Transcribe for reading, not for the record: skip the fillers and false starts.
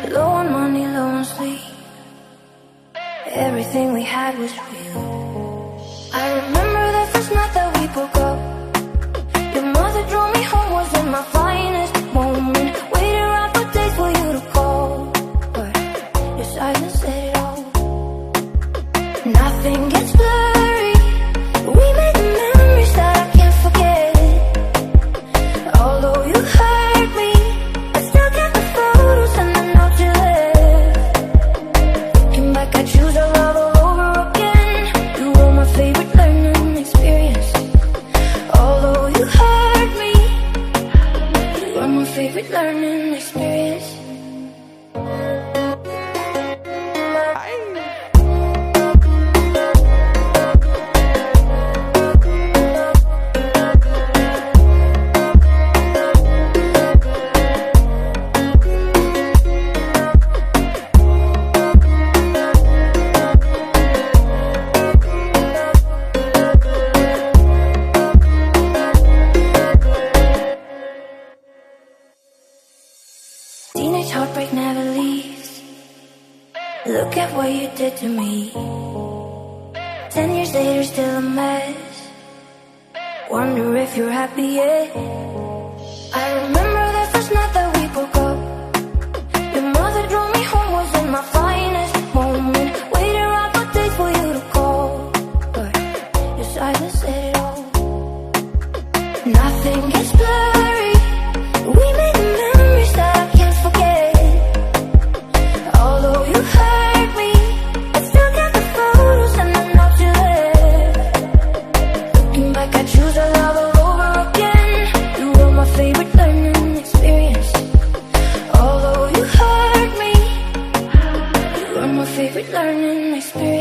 Low on money, low on sleep. Everything we had was real. I remember the first night that we broke up. Your mother drove me home, was in my finest moment. Waited around for days for you to call, but your silence said it all. Nothing gets blurry. We made the memories that I can't forget. Although you hurt me, I still get the photos and the notes you left. Looking back, I choose our love all over again. You were my favorite learning experience. Although you hurt me, you were my favorite learning experience. Teenage heartbreak never leaves. Look at what you did to me. 10 years later, still a mess. Wonder if you're happy yet. I remember the first night that we broke up. Your mother drove me home, was in my finest moment. Waited around for days for you to call, but your silence said it all. Nothing gets blurry. We made the memories that I can't forget. Although you hurt me, I still get the photos and the notes you left. Looking back, I choose our love all over again. You were my favorite learning experience. Although you hurt me, you were my favorite learning experience.